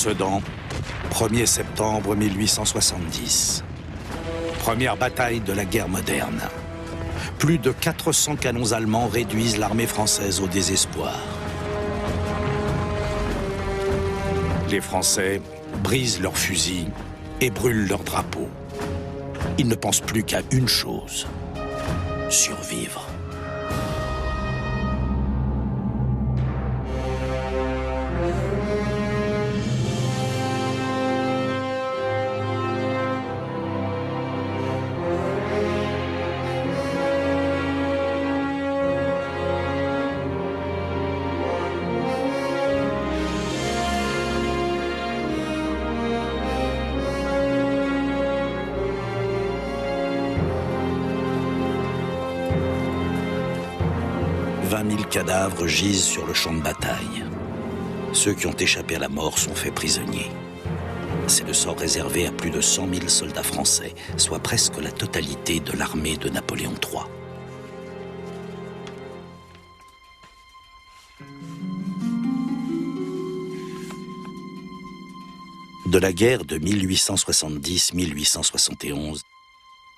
Sedan, 1er septembre 1870. Première bataille de la guerre moderne. Plus de 400 canons allemands réduisent l'armée française au désespoir. Les Français brisent leurs fusils et brûlent leurs drapeaux. Ils ne pensent plus qu'à une chose, survivre. Cadavres gisent sur le champ de bataille. Ceux qui ont échappé à la mort sont faits prisonniers. C'est le sort réservé à plus de 100 000 soldats français, soit presque la totalité de l'armée de Napoléon III. De la guerre de 1870-1871,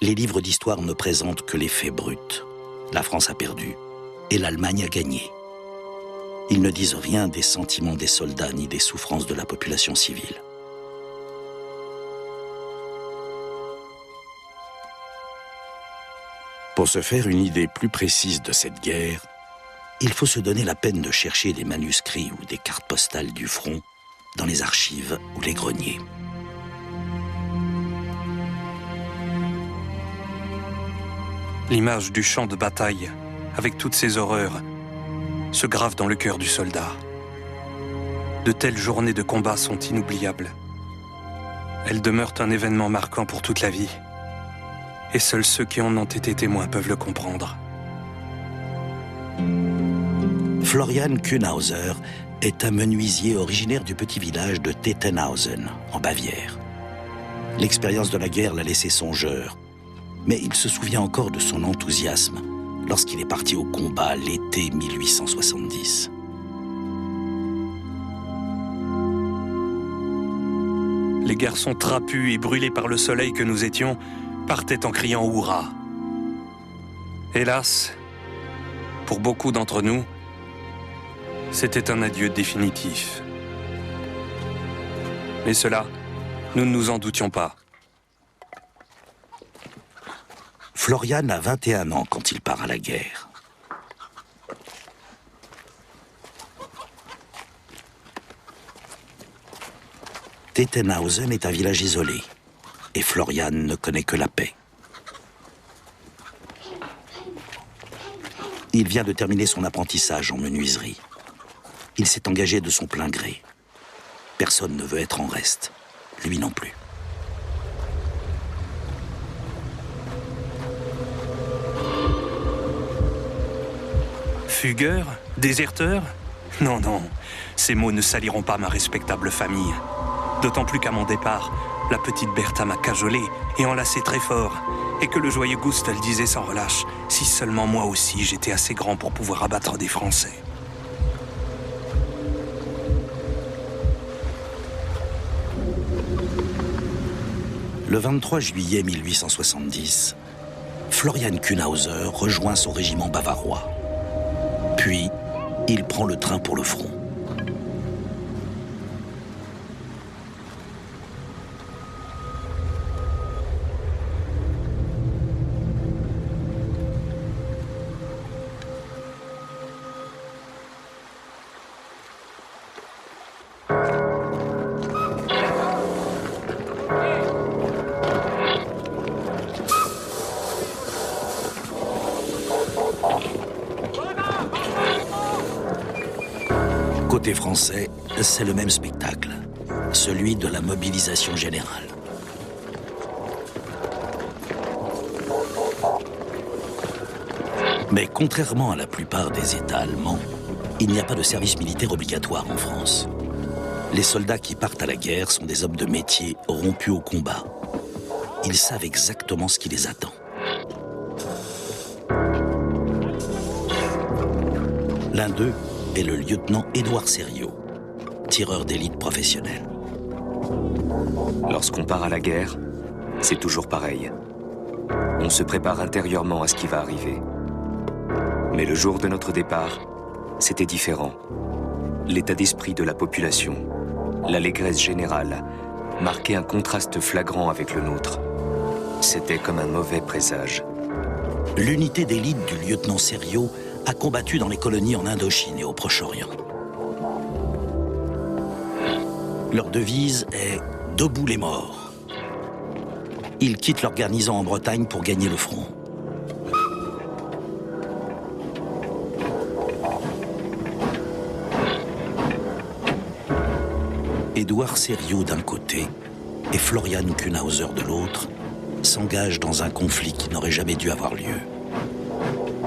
les livres d'histoire ne présentent que les faits bruts. La France a perdu. Et l'Allemagne a gagné. Ils ne disent rien des sentiments des soldats ni des souffrances de la population civile. Pour se faire une idée plus précise de cette guerre, il faut se donner la peine de chercher des manuscrits ou des cartes postales du front dans les archives ou les greniers. L'image du champ de bataille, avec toutes ces horreurs, se grave dans le cœur du soldat. De telles journées de combat sont inoubliables. Elles demeurent un événement marquant pour toute la vie. Et seuls ceux qui en ont été témoins peuvent le comprendre. Florian Kühnhauser est un menuisier originaire du petit village de Tettenhausen, en Bavière. L'expérience de la guerre l'a laissé songeur, mais il se souvient encore de son enthousiasme lorsqu'il est parti au combat l'été 1870. Les garçons trapus et brûlés par le soleil que nous étions partaient en criant « Hurrah !» Hélas, pour beaucoup d'entre nous, c'était un adieu définitif. Mais cela, nous ne nous en doutions pas. Florian a 21 ans quand il part à la guerre. Tettenhausen est un village isolé et Florian ne connaît que la paix. Il vient de terminer son apprentissage en menuiserie. Il s'est engagé de son plein gré. Personne ne veut être en reste, lui non plus. Fugueur? Déserteur? Non, non, ces mots ne saliront pas ma respectable famille. D'autant plus qu'à mon départ, la petite Bertha m'a cajolé et enlacé très fort, et que le joyeux Gustave disait sans relâche, si seulement moi aussi j'étais assez grand pour pouvoir abattre des Français. Le 23 juillet 1870, Florian Kühnhauser rejoint son régiment bavarois. Puis, il prend le train pour le front. Côté français, c'est le même spectacle, celui de la mobilisation générale. Mais contrairement à la plupart des États allemands, il n'y a pas de service militaire obligatoire en France. Les soldats qui partent à la guerre sont des hommes de métier rompus au combat. Ils savent exactement ce qui les attend. L'un d'eux est le lieutenant Édouard Serriot, tireur d'élite professionnel. Lorsqu'on part à la guerre, c'est toujours pareil. On se prépare intérieurement à ce qui va arriver. Mais le jour de notre départ, c'était différent. L'état d'esprit de la population, l'allégresse générale, marquait un contraste flagrant avec le nôtre. C'était comme un mauvais présage. L'unité d'élite du lieutenant Serriot a combattu dans les colonies en Indochine et au Proche-Orient. Leur devise est « Debout les morts ». Ils quittent leur garnison en Bretagne pour gagner le front. Édouard Serriot d'un côté et Florian Kuenhauser de l'autre s'engagent dans un conflit qui n'aurait jamais dû avoir lieu.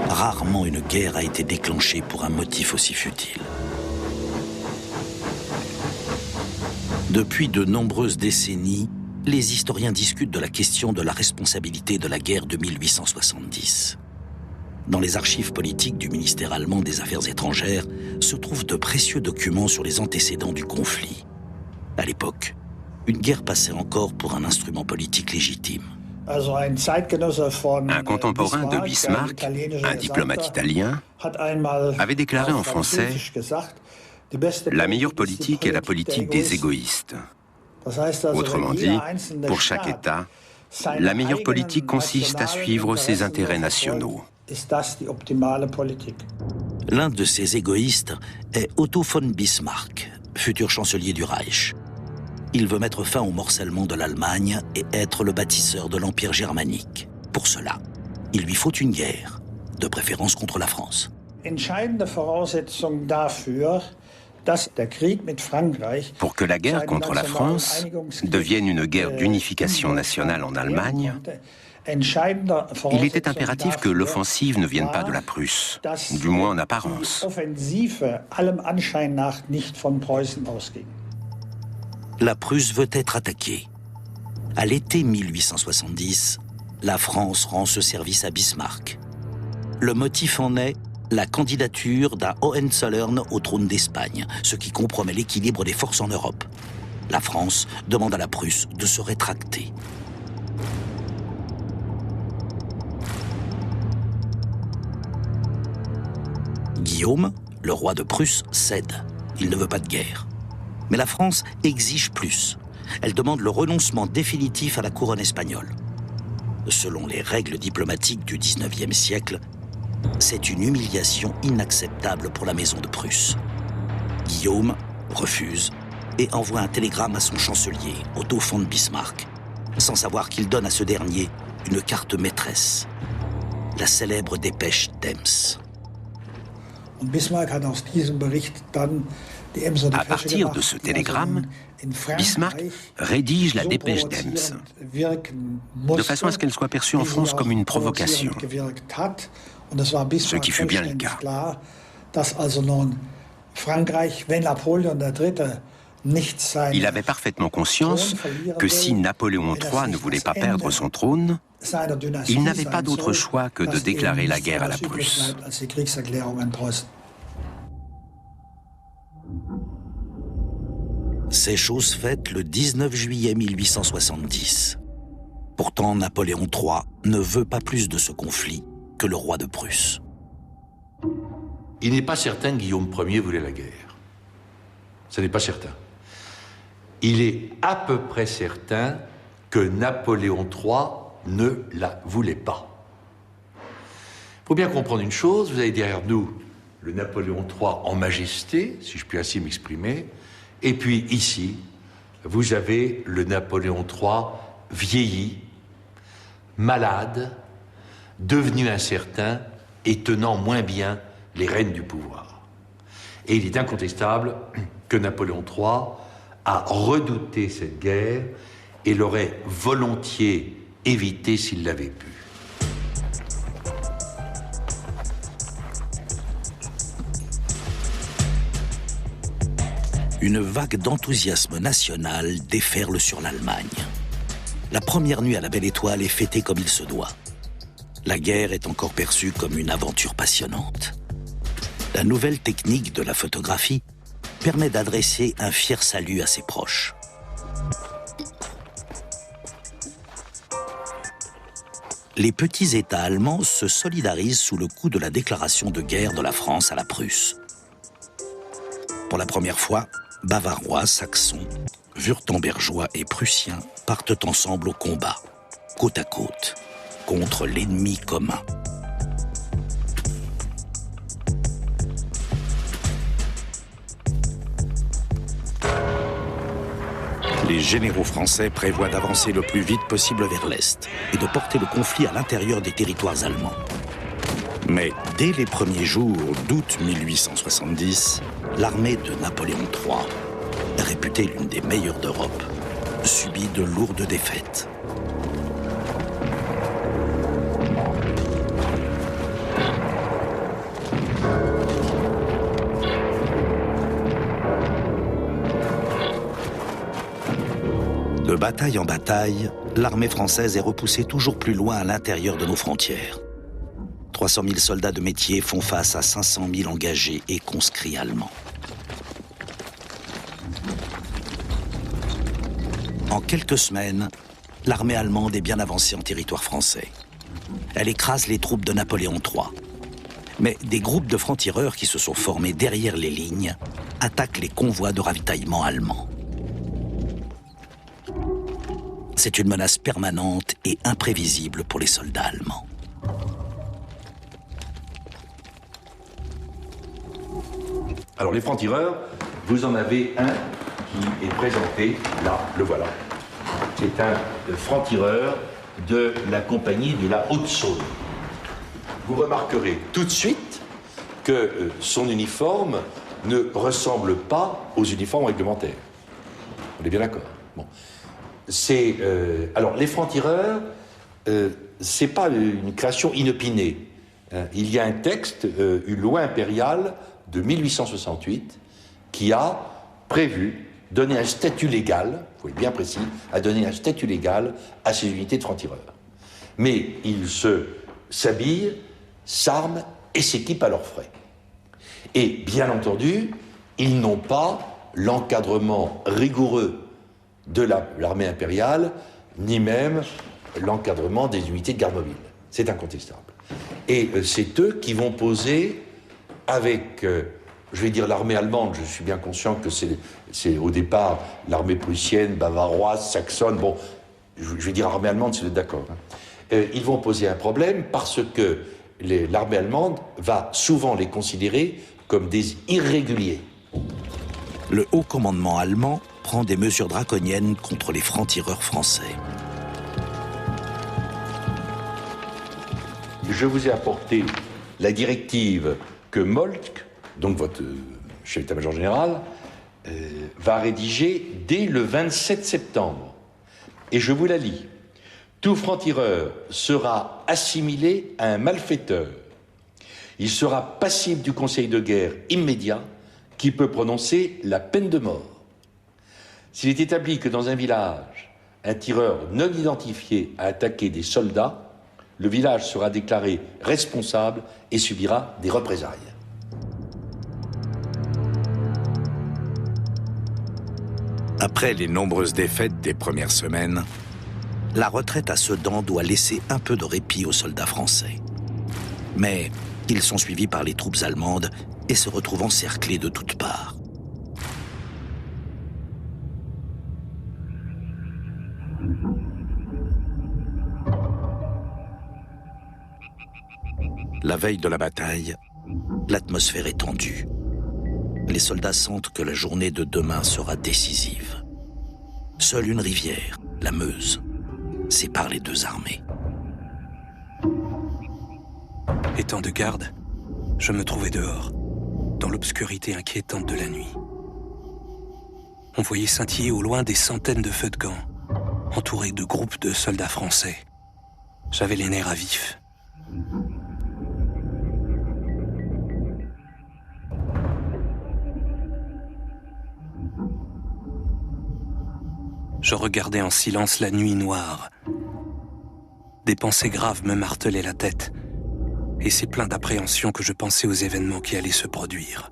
Rarement une guerre a été déclenchée pour un motif aussi futile. Depuis de nombreuses décennies, les historiens discutent de la question de la responsabilité de la guerre de 1870. Dans les archives politiques du ministère allemand des Affaires étrangères se trouvent de précieux documents sur les antécédents du conflit. À l'époque, une guerre passait encore pour un instrument politique légitime. Un contemporain de Bismarck, un diplomate italien, avait déclaré en français « La meilleure politique est la politique des égoïstes ». Autrement dit, pour chaque État, la meilleure politique consiste à suivre ses intérêts nationaux. L'un de ces égoïstes est Otto von Bismarck, futur chancelier du Reich. Il veut mettre fin au morcellement de l'Allemagne et être le bâtisseur de l'Empire germanique. Pour cela, il lui faut une guerre, de préférence contre la France. Pour que la guerre contre la France devienne une guerre d'unification nationale en Allemagne, il était impératif que l'offensive ne vienne pas de la Prusse, du moins en apparence. La Prusse veut être attaquée. À l'été 1870, la France rend ce service à Bismarck. Le motif en est la candidature d'un Hohenzollern au trône d'Espagne, ce qui compromet l'équilibre des forces en Europe. La France demande à la Prusse de se rétracter. Guillaume, le roi de Prusse, cède. Il ne veut pas de guerre. Mais la France exige plus. Elle demande le renoncement définitif à la couronne espagnole. Selon les règles diplomatiques du XIXe siècle, c'est une humiliation inacceptable pour la maison de Prusse. Guillaume refuse et envoie un télégramme à son chancelier, Otto von Bismarck, sans savoir qu'il donne à ce dernier une carte maîtresse, la célèbre dépêche d'Ems. À partir de ce télégramme, Bismarck rédige la dépêche d'Ems, de façon à ce qu'elle soit perçue en France comme une provocation, ce qui fut bien le cas. Il avait parfaitement conscience que si Napoléon III ne voulait pas perdre son trône, il n'avait pas d'autre choix que de déclarer la guerre à la Prusse. C'est chose faite le 19 juillet 1870. Pourtant, Napoléon III ne veut pas plus de ce conflit que le roi de Prusse. Il n'est pas certain que Guillaume Ier voulait la guerre. Ce n'est pas certain. Il est à peu près certain que Napoléon III ne la voulait pas. Il faut bien comprendre une chose, vous avez derrière nous le Napoléon III en majesté, si je puis ainsi m'exprimer, et puis ici, vous avez le Napoléon III vieilli, malade, devenu incertain et tenant moins bien les rênes du pouvoir. Et il est incontestable que Napoléon III a redouté cette guerre et l'aurait volontiers évitée s'il l'avait pu. Une vague d'enthousiasme national déferle sur l'Allemagne. La première nuit à la Belle Étoile est fêtée comme il se doit. La guerre est encore perçue comme une aventure passionnante. La nouvelle technique de la photographie permet d'adresser un fier salut à ses proches. les petits États allemands se solidarisent sous le coup de la déclaration de guerre de la France à la Prusse. Pour la première fois, Bavarois, Saxons, Wurtembergeois et Prussiens partent ensemble au combat, côte à côte, contre l'ennemi commun. Les généraux français prévoient d'avancer le plus vite possible vers l'Est et de porter le conflit à l'intérieur des territoires allemands. Mais dès les premiers jours d'août 1870, l'armée de Napoléon III, réputée l'une des meilleures d'Europe, subit de lourdes défaites. De bataille en bataille, l'armée française est repoussée toujours plus loin à l'intérieur de nos frontières. 300 000 soldats de métier font face à 500 000 engagés et conscrits allemands. En quelques semaines, l'armée allemande est bien avancée en territoire français. Elle écrase les troupes de Napoléon III. Mais des groupes de francs-tireurs qui se sont formés derrière les lignes attaquent les convois de ravitaillement allemands. C'est une menace permanente et imprévisible pour les soldats allemands. Alors les francs-tireurs, vous en avez un qui est présenté, là, le voilà. C'est un franc-tireur de la compagnie de la Haute-Saône. Vous remarquerez tout de suite que son uniforme ne ressemble pas aux uniformes réglementaires. On est bien d'accord. Bon. Alors, les francs-tireurs, c'est pas une création inopinée. Il y a un texte, une loi impériale de 1868, qui a prévu donner un statut légal, il faut être bien précis, à donner un statut légal à ces unités de francs-tireurs. Mais ils s'habillent, s'arment et s'équipent à leurs frais. Et bien entendu, ils n'ont pas l'encadrement rigoureux de l'armée impériale, ni même l'encadrement des unités de garde mobile. C'est incontestable. Et c'est eux qui vont poser avec, je vais dire l'armée allemande, je suis bien conscient que c'est au départ l'armée prussienne, bavaroise, saxonne, bon, je vais dire armée allemande si vous êtes d'accord. Ils vont poser un problème parce que l'armée allemande va souvent les considérer comme des irréguliers. Le haut commandement allemand prend des mesures draconiennes contre les francs-tireurs français. Je vous ai apporté la directive que Moltke, donc votre chef d'état-major général, va rédiger dès le 27 septembre. Et je vous la lis. Tout franc-tireur sera assimilé à un malfaiteur. Il sera passible du conseil de guerre immédiat qui peut prononcer la peine de mort. S'il est établi que dans un village, un tireur non identifié a attaqué des soldats, le village sera déclaré responsable et subira des représailles. Après les nombreuses défaites des premières semaines, la retraite à Sedan doit laisser un peu de répit aux soldats français. Mais ils sont suivis par les troupes allemandes et se retrouvent encerclés de toutes parts. La veille de la bataille, l'atmosphère est tendue. Les soldats sentent que la journée de demain sera décisive. Seule une rivière, la Meuse, sépare les deux armées. Étant de garde, je me trouvais dehors, dans l'obscurité inquiétante de la nuit. On voyait scintiller au loin des centaines de feux de camp, entourés de groupes de soldats français. J'avais les nerfs à vif. Je regardais en silence la nuit noire. Des pensées graves me martelaient la tête, et c'est plein d'appréhension que je pensais aux événements qui allaient se produire.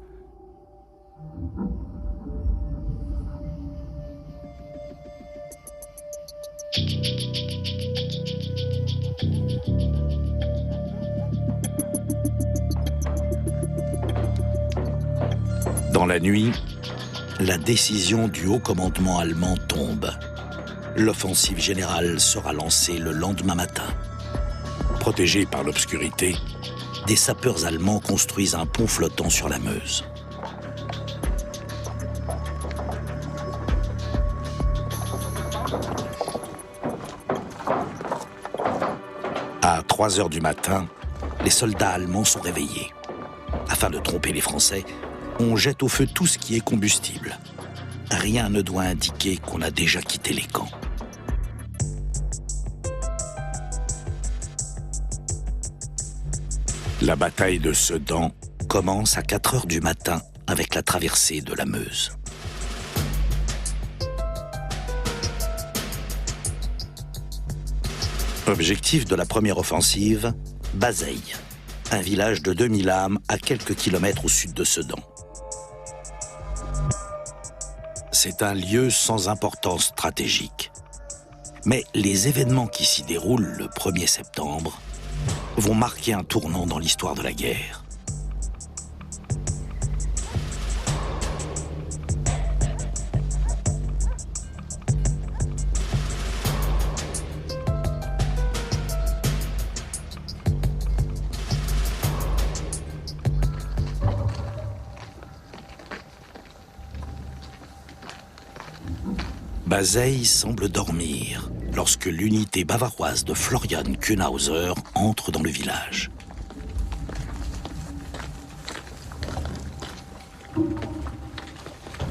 Dans la nuit, la décision du haut commandement allemand tombe. L'offensive générale sera lancée le lendemain matin. Protégés par l'obscurité, des sapeurs allemands construisent un pont flottant sur la Meuse. À 3 heures du matin, les soldats allemands sont réveillés. Afin de tromper les Français, on jette au feu tout ce qui est combustible. Rien ne doit indiquer qu'on a déjà quitté les camps. La bataille de Sedan commence à 4 heures du matin avec la traversée de la Meuse. Objectif de la première offensive, Bazeilles, un village de 2000 âmes à quelques kilomètres au sud de Sedan. C'est un lieu sans importance stratégique. Mais les événements qui s'y déroulent le 1er septembre vont marquer un tournant dans l'histoire de la guerre. Bazeilles semble dormir lorsque l'unité bavaroise de Florian Kühnhauser entre dans le village.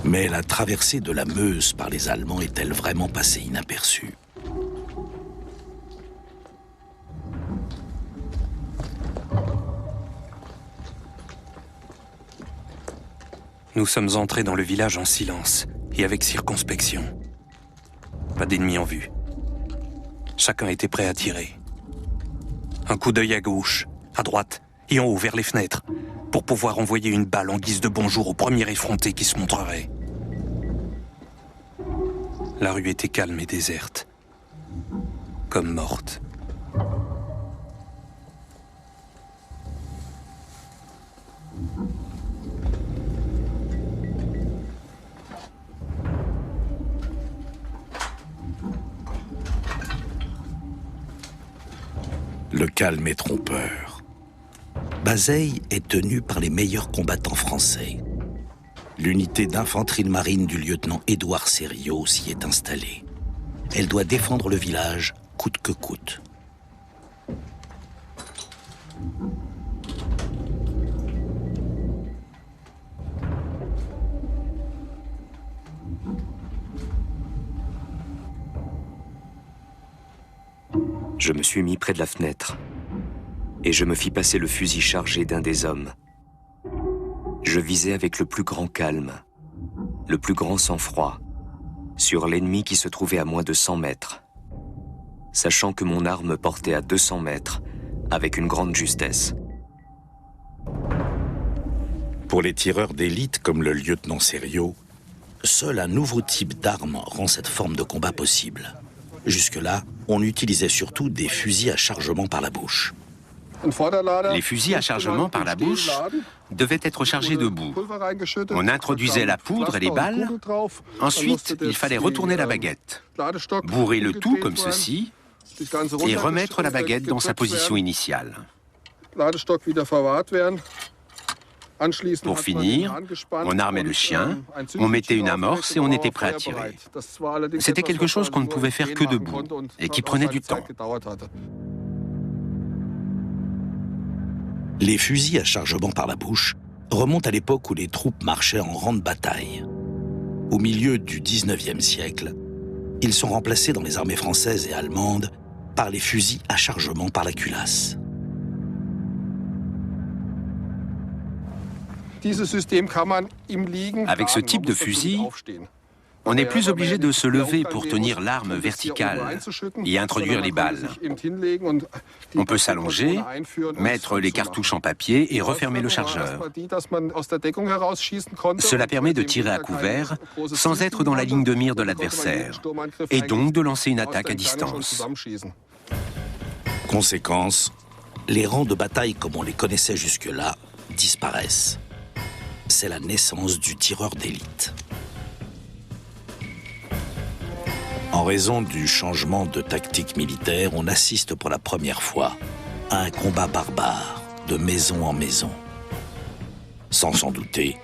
Mais la traversée de la Meuse par les Allemands est-elle vraiment passée inaperçue? Nous sommes entrés dans le village en silence et avec circonspection. Pas d'ennemis en vue. Chacun était prêt à tirer. Un coup d'œil à gauche, à droite et en haut vers les fenêtres pour pouvoir envoyer une balle en guise de bonjour au premier effronté qui se montrerait. La rue était calme et déserte, comme morte. Le calme est trompeur. Bazeilles est tenue par les meilleurs combattants français. L'unité d'infanterie de marine du lieutenant Édouard Sériot s'y est installée. Elle doit défendre le village coûte que coûte. Je me suis mis près de la fenêtre et je me fis passer le fusil chargé d'un des hommes. Je visais avec le plus grand calme, le plus grand sang-froid, sur l'ennemi qui se trouvait à moins de 100 mètres, sachant que mon arme portait à 200 mètres avec une grande justesse. Pour les tireurs d'élite comme le lieutenant Sériot, seul un nouveau type d'arme rend cette forme de combat possible. Jusque-là, on utilisait surtout des fusils à chargement par la bouche. Les fusils à chargement par la bouche devaient être chargés debout. On introduisait la poudre et les balles. Ensuite, il fallait retourner la baguette, bourrer le tout comme ceci et remettre la baguette dans sa position initiale. Pour finir, on armait le chien, on mettait une amorce et on était prêt à tirer. C'était quelque chose qu'on ne pouvait faire que debout et qui prenait du temps. Les fusils à chargement par la bouche remontent à l'époque où les troupes marchaient en rang de bataille. Au milieu du 19e siècle, ils sont remplacés dans les armées françaises et allemandes par les fusils à chargement par la culasse. Avec ce type de fusil, on n'est plus obligé de se lever pour tenir l'arme verticale et introduire les balles. On peut s'allonger, mettre les cartouches en papier et refermer le chargeur. Cela permet de tirer à couvert sans être dans la ligne de mire de l'adversaire et donc de lancer une attaque à distance. Conséquence, les rangs de bataille comme on les connaissait jusque-là disparaissent. c'est la naissance du tireur d'élite. En raison du changement de tactique militaire, on assiste pour la première fois à un combat barbare, de maison en maison. Sans s'en douter,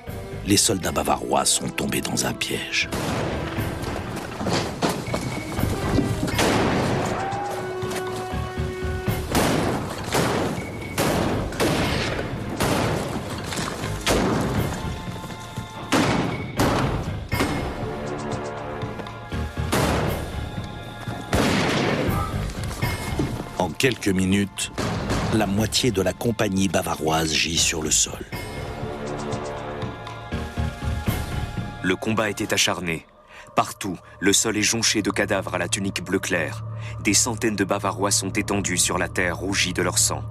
les soldats bavarois sont tombés dans un piège. En quelques minutes, la moitié de la compagnie bavaroise gît sur le sol. Le combat était acharné. Partout, le sol est jonché de cadavres à la tunique bleu clair. Des centaines de Bavarois sont étendus sur la terre rougie de leur sang.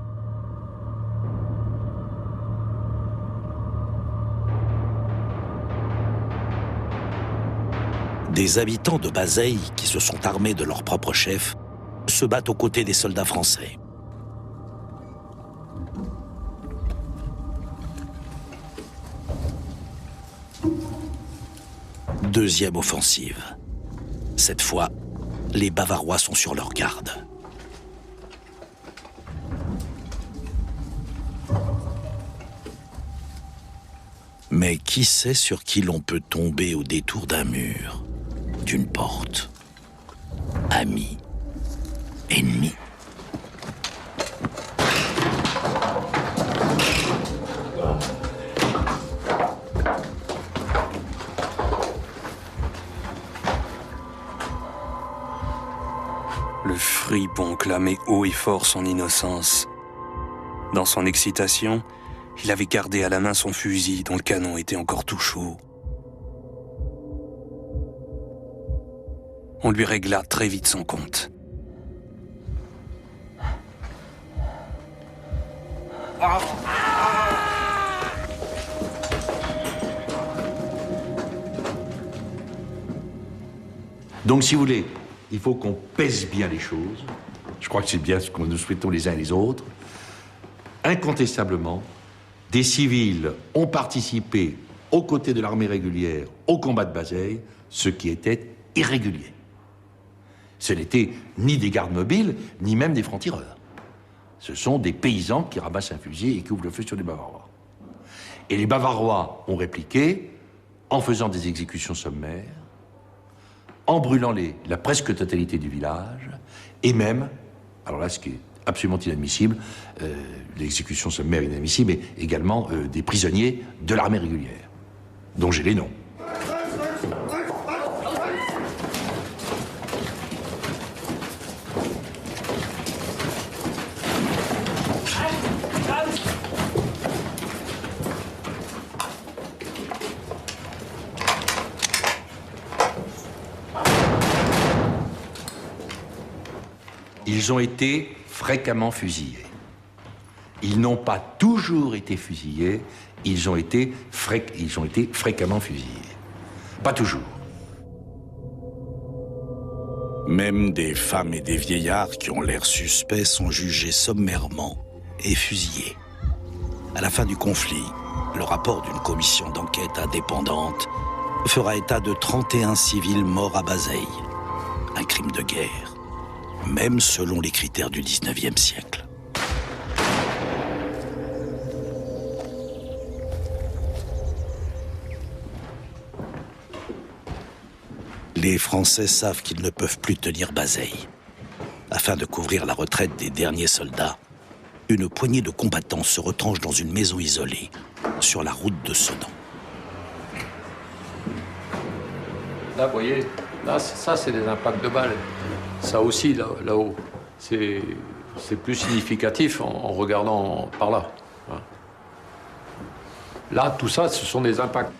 Des habitants de Bazeille, qui se sont armés de leur propre chef, se battent aux côtés des soldats français. Deuxième offensive. Cette fois, les Bavarois sont sur leur garde. Mais qui sait sur qui l'on peut tomber au détour d'un mur, d'une porte? Amis, ennemis. Le fripon clamait haut et fort son innocence. Dans son excitation, il avait gardé à la main son fusil dont le canon était encore tout chaud. On lui régla très vite son compte. Donc, si vous voulez, il faut qu'on pèse bien les choses. Je crois que c'est bien ce que nous souhaitons les uns et les autres. Incontestablement, des civils ont participé aux côtés de l'armée régulière au combat de Bazeille, ce qui était irrégulier. Ce n'étaient ni des gardes mobiles, ni même des francs-tireurs. Ce sont des paysans qui ramassent un fusil et qui ouvrent le feu sur les Bavarois. Et les Bavarois ont répliqué en faisant des exécutions sommaires, en brûlant la presque totalité du village, et même, alors là, ce qui est absolument inadmissible, l'exécution sommaire est inadmissible, mais également des prisonniers de l'armée régulière, dont j'ai les noms. Ils ont été fréquemment fusillés. Ils n'ont pas toujours été fusillés, ils ont été fréquemment fusillés. Pas toujours. Même des femmes et des vieillards qui ont l'air suspects sont jugés sommairement et fusillés. À la fin du conflit, le rapport d'une commission d'enquête indépendante fera état de 31 civils morts à Bazeille. Un crime de guerre, même selon les critères du 19e siècle. Les Français savent qu'ils ne peuvent plus tenir Bazeille. Afin de couvrir la retraite des derniers soldats, une poignée de combattants se retranche dans une maison isolée, sur la route de Sedan. Là, vous voyez, là, ça, c'est des impacts de balles. Ça aussi, là-haut, c'est plus significatif en regardant par là. Là, tout ça, ce sont des impacts.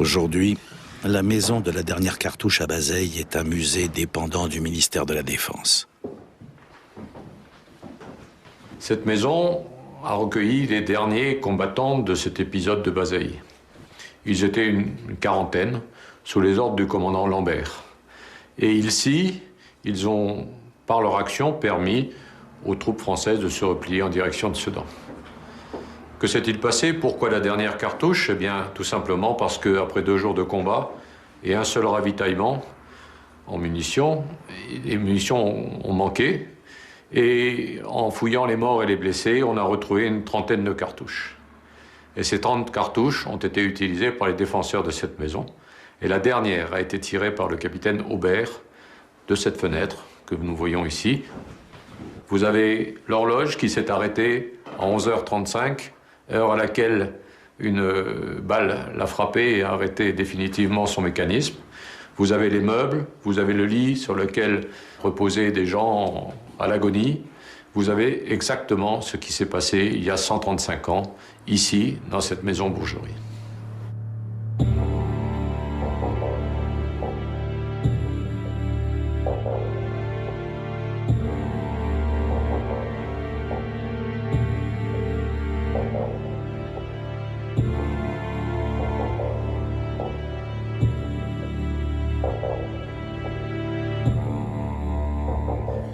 Aujourd'hui, la maison de la dernière cartouche à Bazeille est un musée dépendant du ministère de la Défense. Cette maison a recueilli les derniers combattants de cet épisode de Bazeille. Ils étaient une quarantaine, sous les ordres du commandant Lambert. Et ici, ils ont, par leur action, permis aux troupes françaises de se replier en direction de Sedan. Que s'est-il passé? Pourquoi la dernière cartouche? Eh bien, tout simplement parce qu'après 2 jours de combat et un seul ravitaillement en munitions, les munitions ont manqué. Et en fouillant les morts et les blessés, on a retrouvé une 30aine de cartouches. Et ces 30 cartouches ont été utilisées par les défenseurs de cette maison. Et la dernière a été tirée par le capitaine Aubert de cette fenêtre que nous voyons ici. Vous avez l'horloge qui s'est arrêtée à 11h35, heure à laquelle une balle l'a frappé et a arrêté définitivement son mécanisme. Vous avez les meubles, vous avez le lit sur lequel reposaient des gens à l'agonie. Vous avez exactement ce qui s'est passé il y a 135 ans, ici, dans cette maison Bourgerie.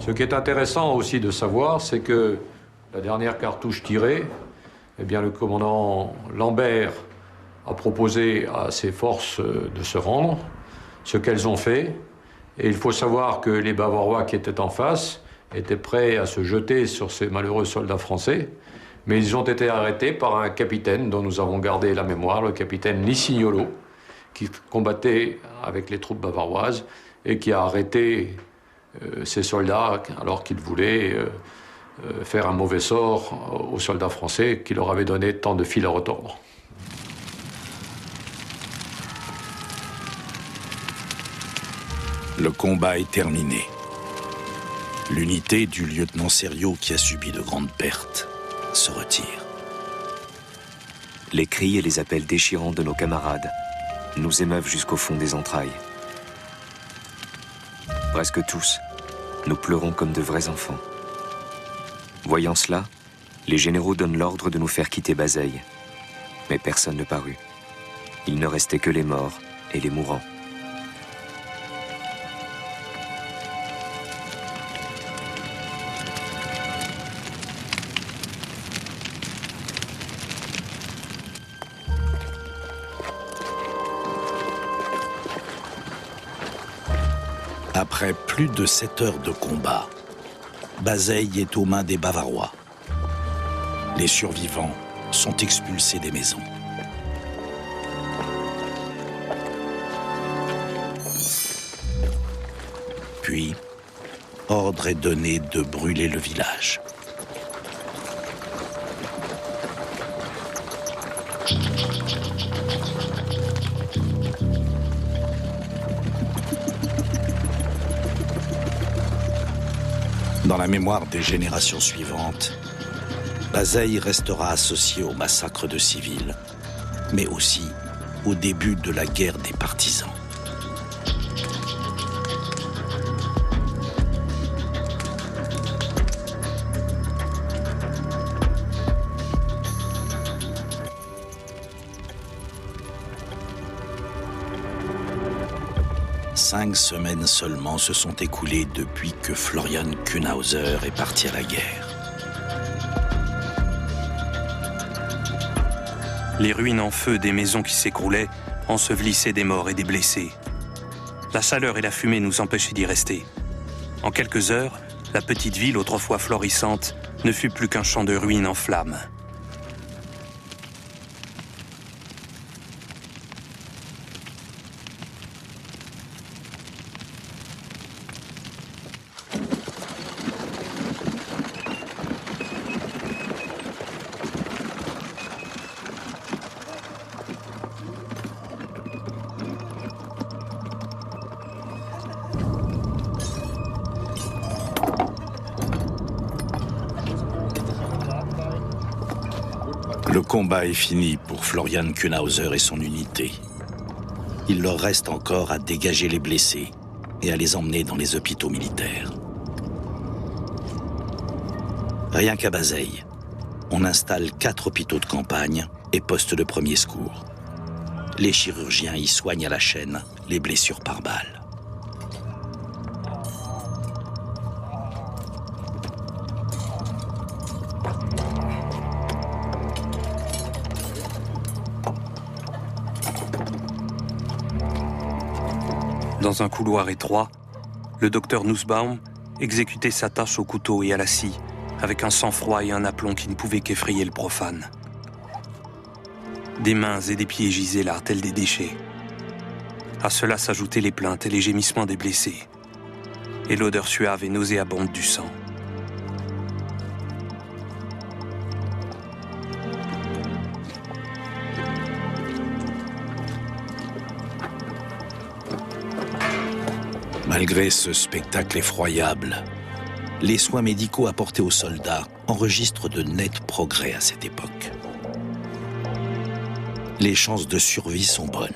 Ce qui est intéressant aussi de savoir, c'est que la dernière cartouche tirée, eh bien, le commandant Lambert a proposé à ses forces de se rendre, ce qu'elles ont fait. Et il faut savoir que les Bavarois qui étaient en face étaient prêts à se jeter sur ces malheureux soldats français, mais ils ont été arrêtés par un capitaine dont nous avons gardé la mémoire, le capitaine Lissignolo, qui combattait avec les troupes bavaroises et qui a arrêté ces soldats alors qu'ils voulaient faire un mauvais sort aux soldats français qui leur avaient donné tant de fil à retordre. Le combat est terminé. L'unité du lieutenant Sériot, qui a subi de grandes pertes, se retire. Les cris et les appels déchirants de nos camarades nous émeuvent jusqu'au fond des entrailles. Presque tous, nous pleurons comme de vrais enfants. Voyant cela, les généraux donnent l'ordre de nous faire quitter Bazeilles. Mais personne ne parut. Il ne restait que les morts et les mourants. Après plus de 7 heures de combat, Bazeilles est aux mains des Bavarois. Les survivants sont expulsés des maisons. Puis, ordre est donné de brûler le village. Dans la mémoire des générations suivantes, Bazeilles restera associé au massacre de civils, mais aussi au début de la guerre des partisans. Cinq semaines seulement se sont écoulées depuis que Florian Kuenhauser est parti à la guerre. Les ruines en feu des maisons qui s'écroulaient ensevelissaient des morts et des blessés. La chaleur et la fumée nous empêchaient d'y rester. En quelques heures, la petite ville, autrefois florissante, ne fut plus qu'un champ de ruines en flammes. Le combat est fini pour Florian Kuenhauser et son unité. Il leur reste encore à dégager les blessés et à les emmener dans les hôpitaux militaires. Rien qu'à Bazeilles, on installe 4 hôpitaux de campagne et postes de premier secours. Les chirurgiens y soignent à la chaîne les blessures par balle. Dans un couloir étroit, le docteur Nussbaum exécutait sa tâche au couteau et à la scie, avec un sang-froid et un aplomb qui ne pouvaient qu'effrayer le profane. Des mains et des pieds gisaient là, tels des déchets. À cela s'ajoutaient les plaintes et les gémissements des blessés, et l'odeur suave et nauséabonde du sang. Malgré ce spectacle effroyable, les soins médicaux apportés aux soldats enregistrent de nets progrès à cette époque. Les chances de survie sont bonnes.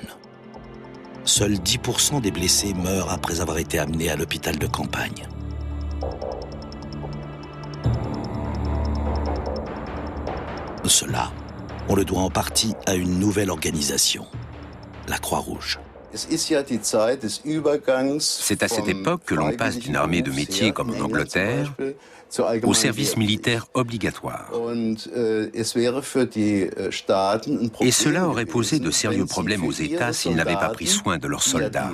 Seuls 10% des blessés meurent après avoir été amenés à l'hôpital de campagne. Cela, on le doit en partie à une nouvelle organisation, la Croix-Rouge. C'est à cette époque que l'on passe d'une armée de métier comme en Angleterre au service militaire obligatoire. Et cela aurait posé de sérieux problèmes aux États s'ils n'avaient pas pris soin de leurs soldats.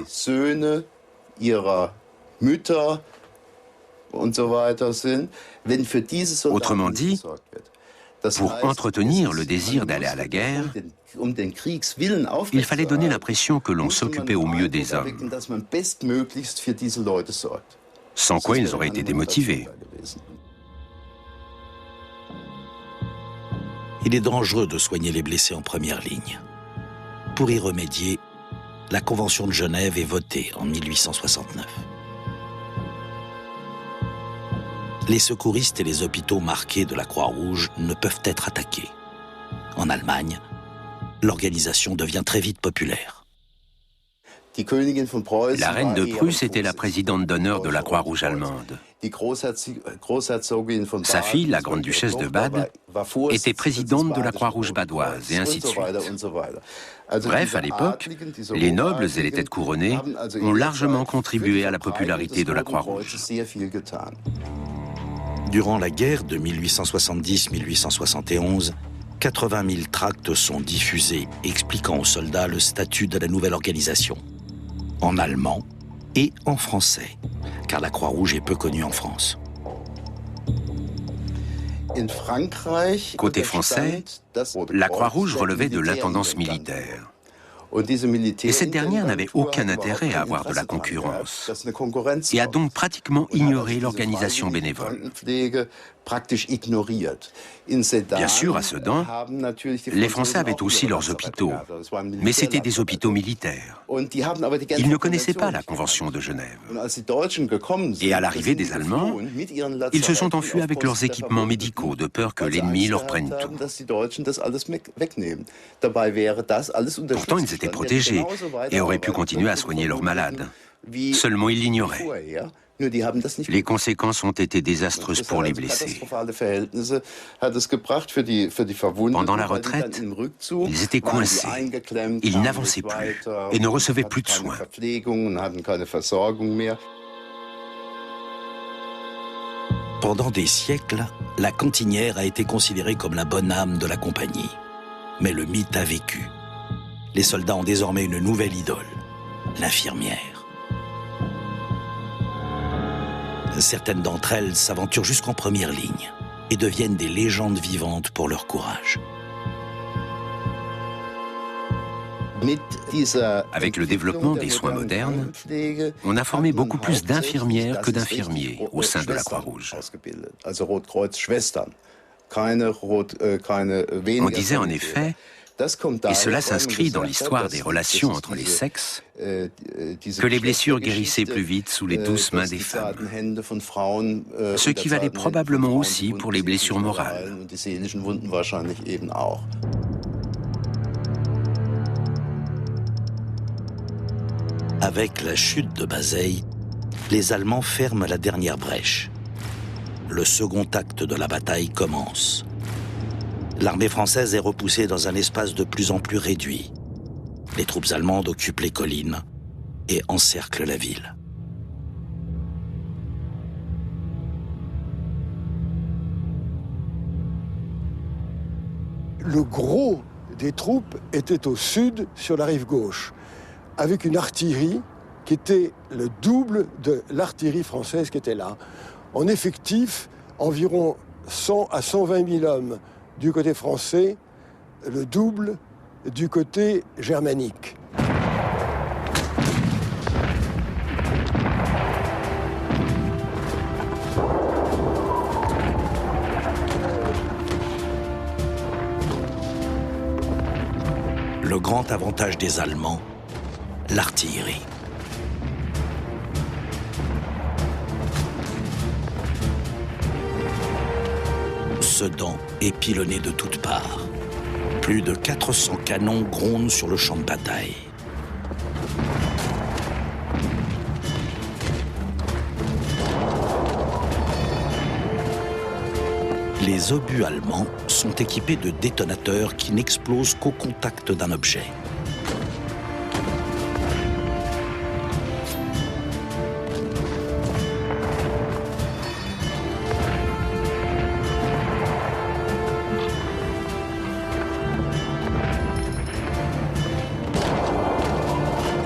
Autrement dit, pour entretenir le désir d'aller à la guerre, il fallait donner l'impression que l'on s'occupait au mieux des hommes, sans quoi ils auraient été démotivés. Il est dangereux de soigner les blessés en première ligne. Pour y remédier, la Convention de Genève est votée en 1869. Les secouristes et les hôpitaux marqués de la Croix-Rouge ne peuvent être attaqués. En Allemagne, l'organisation devient très vite populaire. La reine de Prusse était la présidente d'honneur de la Croix-Rouge allemande. Sa fille, la grande-duchesse de Bade, était présidente de la Croix-Rouge badoise, et ainsi de suite. Bref, à l'époque, les nobles et les têtes couronnées ont largement contribué à la popularité de la Croix-Rouge. Durant la guerre de 1870-1871, 80 000 tracts sont diffusés expliquant aux soldats le statut de la nouvelle organisation, en allemand et en français, car la Croix-Rouge est peu connue en France. Côté français, la Croix-Rouge relevait de l'intendance militaire. Et cette dernière n'avait aucun intérêt à avoir de la concurrence et a donc pratiquement ignoré l'organisation bénévole. Bien sûr, à Sedan, les Français avaient aussi leurs hôpitaux, mais c'étaient des hôpitaux militaires. Ils ne connaissaient pas la Convention de Genève. Et à l'arrivée des Allemands, ils se sont enfuis avec leurs équipements médicaux de peur que l'ennemi leur prenne tout. Pourtant, ils étaient protégés et auraient pu continuer à soigner leurs malades. Seulement, ils l'ignoraient. Les conséquences ont été désastreuses pour les blessés. Pendant la retraite, ils étaient coincés. Ils n'avançaient plus et ne recevaient plus de soins. Pendant des siècles, la cantinière a été considérée comme la bonne âme de la compagnie. Mais le mythe a vécu. Les soldats ont désormais une nouvelle idole, l'infirmière. Certaines d'entre elles s'aventurent jusqu'en première ligne et deviennent des légendes vivantes pour leur courage. Avec le développement des soins modernes, on a formé beaucoup plus d'infirmières que d'infirmiers au sein de la Croix-Rouge. On disait en effet, et cela s'inscrit dans l'histoire des relations entre les sexes, que les blessures guérissaient plus vite sous les douces mains des femmes. Ce qui valait probablement aussi pour les blessures morales. Avec la chute de Bazeilles, les Allemands ferment la dernière brèche. Le second acte de la bataille commence. L'armée française est repoussée dans un espace de plus en plus réduit. Les troupes allemandes occupent les collines et encerclent la ville. Le gros des troupes était au sud, sur la rive gauche, avec une artillerie qui était le double de l'artillerie française qui était là. En effectif, environ 100 à 120 000 hommes du côté français, le double du côté germanique. Le grand avantage des Allemands, l'artillerie. Sedan est pilonné de toutes parts. Plus de 400 canons grondent sur le champ de bataille. Les obus allemands sont équipés de détonateurs qui n'explosent qu'au contact d'un objet.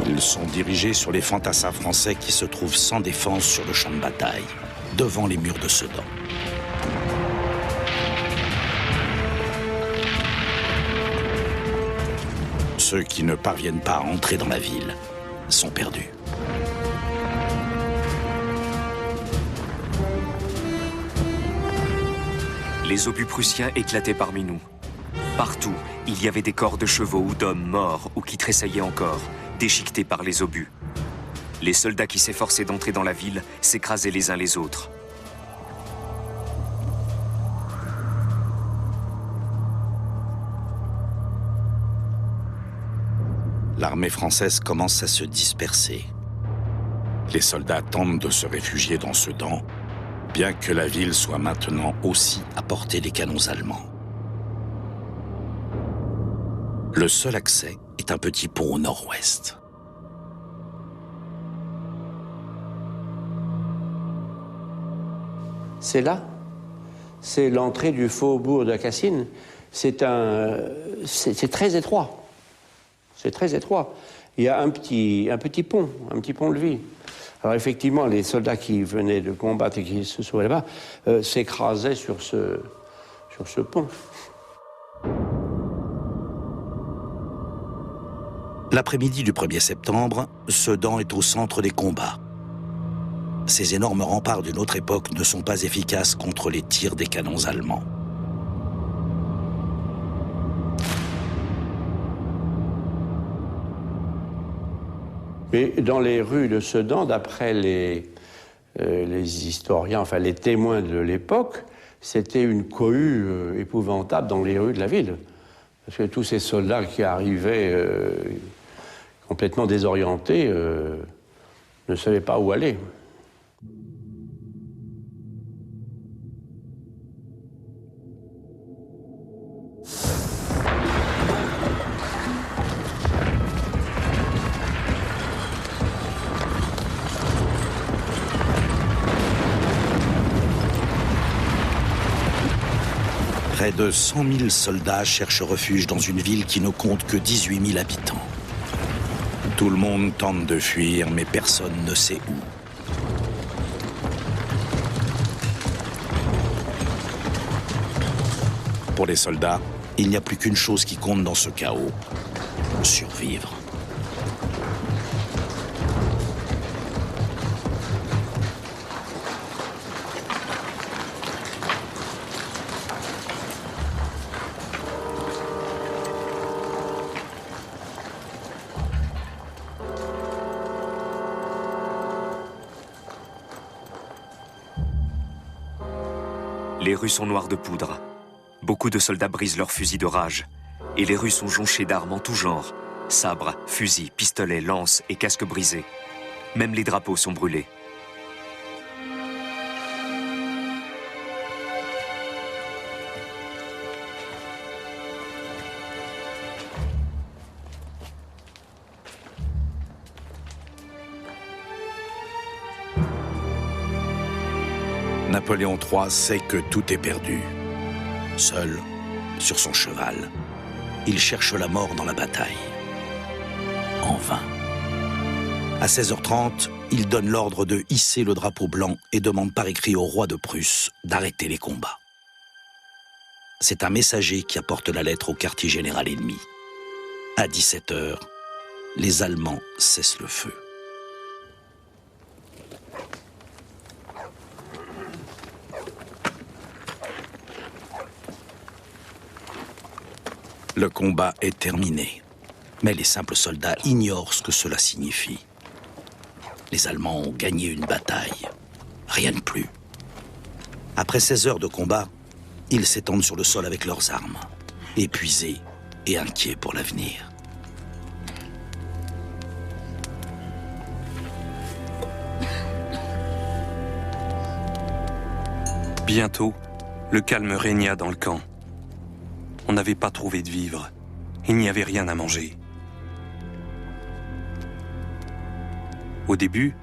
Ils sont dirigés sur les fantassins français qui se trouvent sans défense sur le champ de bataille, devant les murs de Sedan. Ceux qui ne parviennent pas à entrer dans la ville sont perdus. Les obus prussiens éclataient parmi nous. Partout, il y avait des corps de chevaux ou d'hommes morts ou qui tressaillaient encore, déchiquetés par les obus. Les soldats qui s'efforçaient d'entrer dans la ville s'écrasaient les uns les autres. L'armée française commence à se disperser. Les soldats tentent de se réfugier dans Sedan, bien que la ville soit maintenant aussi à portée des canons allemands. Le seul accès est un petit pont au nord-ouest. C'est là, c'est l'entrée du faubourg de Cassine. C'est très étroit. C'est très étroit. Il y a un petit pont-levis. Alors effectivement, les soldats qui venaient de combattre et qui se trouvaient là-bas s'écrasaient sur ce pont. L'après-midi du 1er septembre, Sedan est au centre des combats. Ces énormes remparts d'une autre époque ne sont pas efficaces contre les tirs des canons allemands. Mais dans les rues de Sedan, d'après les historiens, enfin les témoins de l'époque, c'était une cohue épouvantable dans les rues de la ville. Parce que tous ces soldats qui arrivaient complètement désorientés ne savaient pas où aller. Près de 100 000 soldats cherchent refuge dans une ville qui ne compte que 18 000 habitants. Tout le monde tente de fuir, mais personne ne sait où. Pour les soldats, il n'y a plus qu'une chose qui compte dans ce chaos: survivre. Les rues sont noires de poudre. Beaucoup de soldats brisent leurs fusils de rage. Et les rues sont jonchées d'armes en tout genre. Sabres, fusils, pistolets, lances et casques brisés. Même les drapeaux sont brûlés. Napoléon III sait que tout est perdu. Seul, sur son cheval, il cherche la mort dans la bataille. En vain. À 16h30, il donne l'ordre de hisser le drapeau blanc et demande par écrit au roi de Prusse d'arrêter les combats. C'est un messager qui apporte la lettre au quartier général ennemi. À 17h, les Allemands cessent le feu. Le combat est terminé, mais les simples soldats ignorent ce que cela signifie. Les Allemands ont gagné une bataille, rien de plus. Après 16 heures de combat, ils s'étendent sur le sol avec leurs armes, épuisés et inquiets pour l'avenir. Bientôt, le calme régna dans le camp. On n'avait pas trouvé de vivres. Il n'y avait rien à manger. Au début,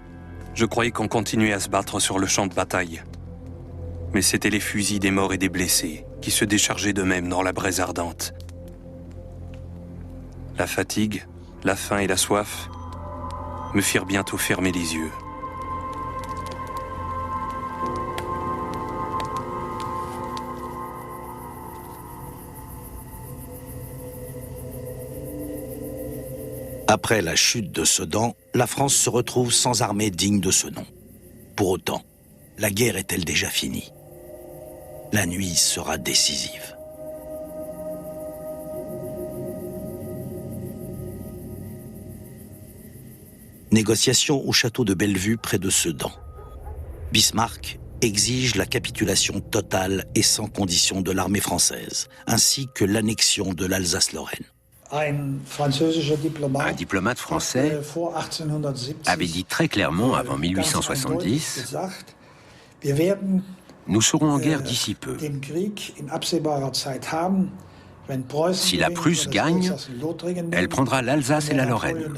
je croyais qu'on continuait à se battre sur le champ de bataille. Mais c'étaient les fusils des morts et des blessés qui se déchargeaient d'eux-mêmes dans la braise ardente. La fatigue, la faim et la soif me firent bientôt fermer les yeux. Après la chute de Sedan, la France se retrouve sans armée digne de ce nom. Pour autant, la guerre est-elle déjà finie? La nuit sera décisive. Négociation au château de Bellevue près de Sedan. Bismarck exige la capitulation totale et sans condition de l'armée française, ainsi que l'annexion de l'Alsace-Lorraine. Un diplomate français avait dit très clairement avant 1870 « Nous serons en guerre d'ici peu. Si la Prusse gagne, elle prendra l'Alsace et la Lorraine.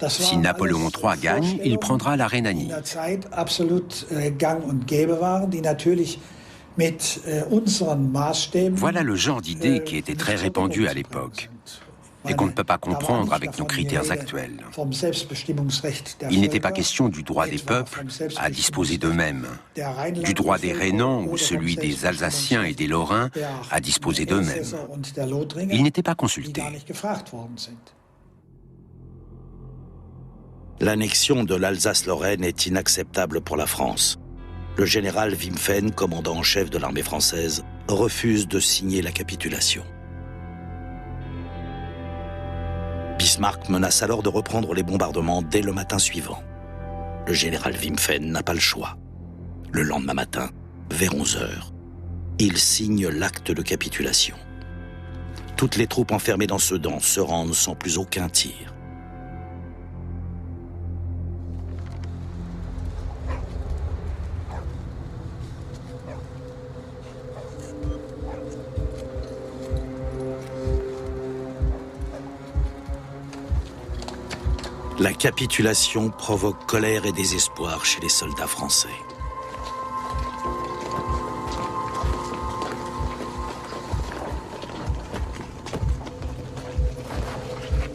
Si Napoléon III gagne, il prendra la Rhénanie. » Voilà le genre d'idée qui était très répandu à l'époque et qu'on ne peut pas comprendre avec nos critères actuels. Il n'était pas question du droit des peuples à disposer d'eux-mêmes, du droit des Rhénans ou celui des Alsaciens et des Lorrains à disposer d'eux-mêmes. Ils n'étaient pas consultés. L'annexion de l'Alsace-Lorraine est inacceptable pour la France. Le général Wimpfen, commandant en chef de l'armée française, refuse de signer la capitulation. Bismarck menace alors de reprendre les bombardements dès le matin suivant. Le général Wimpfen n'a pas le choix. Le lendemain matin, vers 11 heures, il signe l'acte de capitulation. Toutes les troupes enfermées dans Sedan se rendent sans plus aucun tir. La capitulation provoque colère et désespoir chez les soldats français.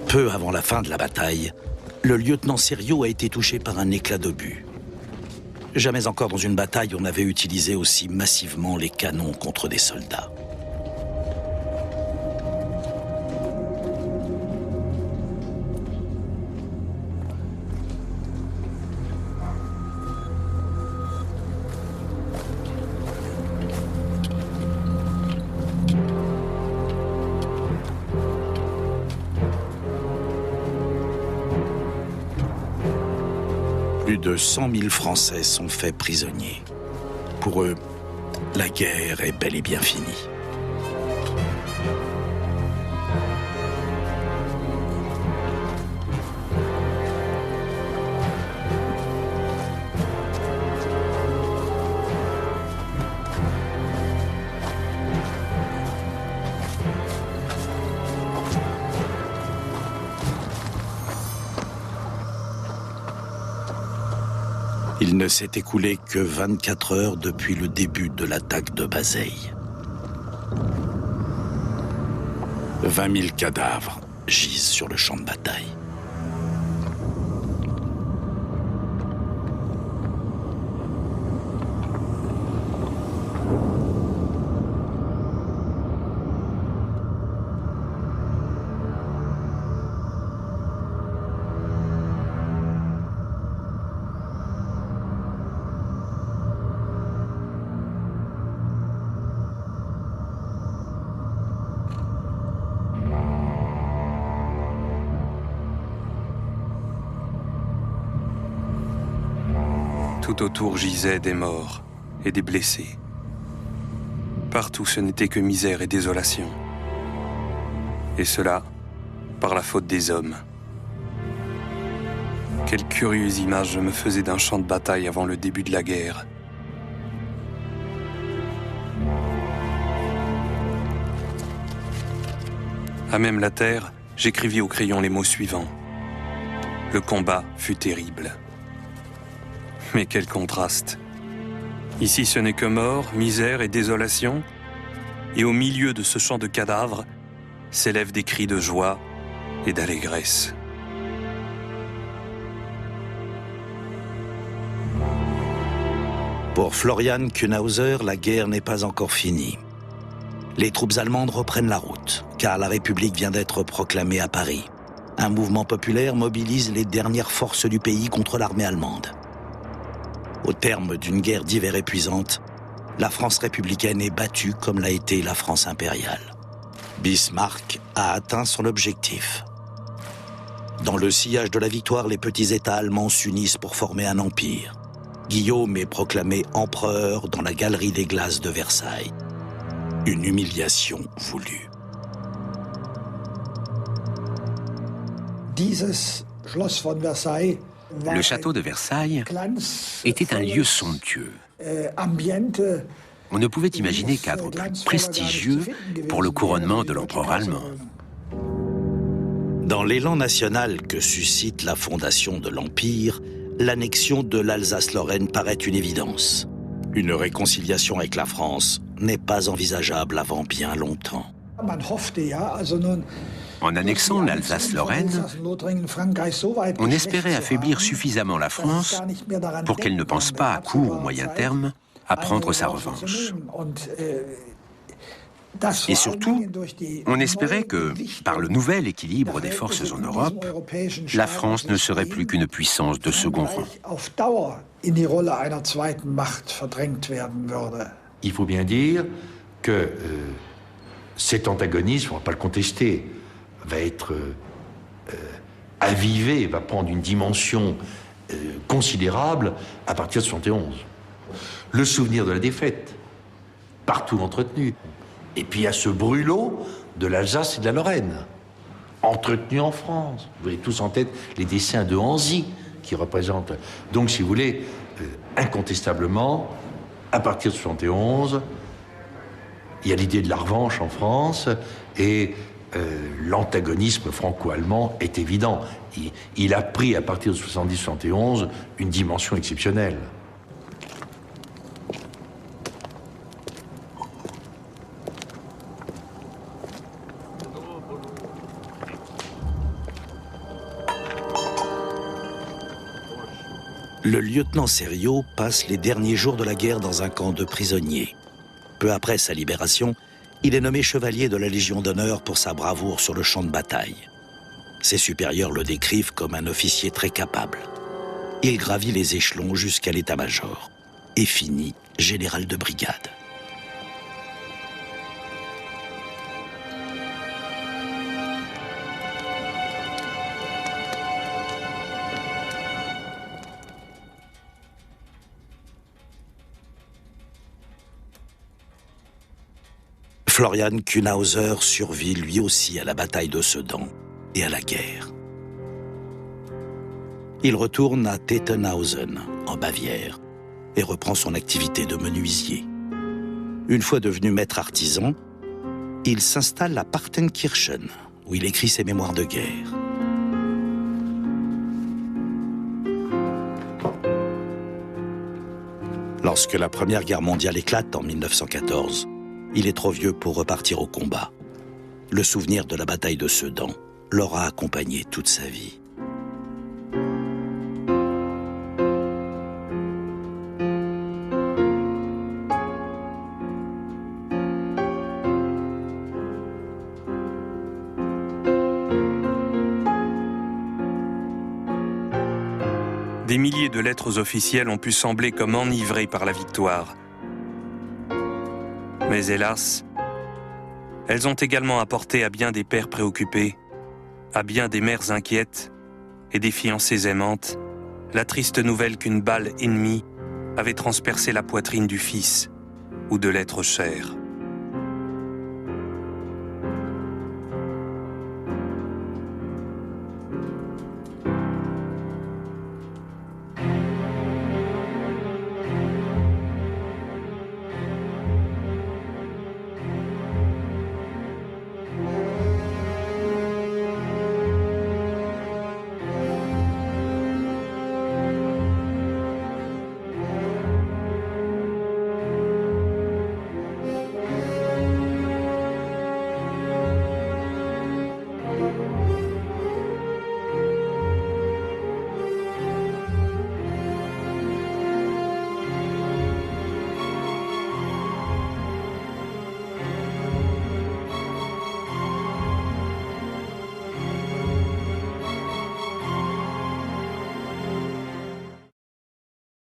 Peu avant la fin de la bataille, le lieutenant Sériot a été touché par un éclat d'obus. Jamais encore dans une bataille on n'avait utilisé aussi massivement les canons contre des soldats. Plus de 100 000 Français sont faits prisonniers. Pour eux, la guerre est bel et bien finie. Il ne s'est écoulé que 24 heures depuis le début de l'attaque de Bazeilles. 20 000 cadavres gisent sur le champ de bataille. Tout autour gisaient des morts et des blessés. Partout, ce n'était que misère et désolation. Et cela, par la faute des hommes. Quelle curieuse image je me faisais d'un champ de bataille avant le début de la guerre. À même la terre, j'écrivis au crayon les mots suivants. Le combat fut terrible. Mais quel contraste! Ici, ce n'est que mort, misère et désolation. Et au milieu de ce champ de cadavres, s'élèvent des cris de joie et d'allégresse. Pour Florian Kuenhauser, la guerre n'est pas encore finie. Les troupes allemandes reprennent la route, car la République vient d'être proclamée à Paris. Un mouvement populaire mobilise les dernières forces du pays contre l'armée allemande. Au terme d'une guerre d'hiver épuisante, la France républicaine est battue comme l'a été la France impériale. Bismarck a atteint son objectif. Dans le sillage de la victoire, les petits États allemands s'unissent pour former un empire. Guillaume est proclamé empereur dans la galerie des glaces de Versailles. Une humiliation voulue. Le château de Versailles était un lieu somptueux. On ne pouvait imaginer cadre plus prestigieux pour le couronnement de l'empereur allemand. Dans l'élan national que suscite la fondation de l'Empire, l'annexion de l'Alsace-Lorraine paraît une évidence. Une réconciliation avec la France n'est pas envisageable avant bien longtemps. En annexant l'Alsace-Lorraine, on espérait affaiblir suffisamment la France pour qu'elle ne pense pas à court ou moyen terme à prendre sa revanche. Et surtout, on espérait que, par le nouvel équilibre des forces en Europe, la France ne serait plus qu'une puissance de second rang. Il faut bien dire que cet antagonisme, on ne va pas le contester, va être avivé, va prendre une dimension considérable à partir de 1971. Le souvenir de la défaite, partout entretenu. Et puis il y a ce brûlot de l'Alsace et de la Lorraine, entretenu en France. Vous avez tous en tête les dessins de Hanzy qui représentent... Donc, si vous voulez, incontestablement, à partir de 1971, il y a l'idée de la revanche en France et l'antagonisme franco-allemand est évident. Il a pris, à partir de 1970-1971, une dimension exceptionnelle. Le lieutenant Serriot passe les derniers jours de la guerre dans un camp de prisonniers. Peu après sa libération, il est nommé chevalier de la Légion d'honneur pour sa bravoure sur le champ de bataille. Ses supérieurs le décrivent comme un officier très capable. Il gravit les échelons jusqu'à l'état-major et finit général de brigade. Florian Kuenhauser survit lui aussi à la bataille de Sedan et à la guerre. Il retourne à Tettenhausen, en Bavière, et reprend son activité de menuisier. Une fois devenu maître artisan, il s'installe à Partenkirchen, où il écrit ses mémoires de guerre. Lorsque la Première Guerre mondiale éclate en 1914, il est trop vieux pour repartir au combat. Le souvenir de la bataille de Sedan l'aura accompagné toute sa vie. Des milliers de lettres officielles ont pu sembler comme enivrées par la victoire. Mais hélas, elles ont également apporté à bien des pères préoccupés, à bien des mères inquiètes et des fiancées aimantes, la triste nouvelle qu'une balle ennemie avait transpercé la poitrine du Fils ou de l'être cher.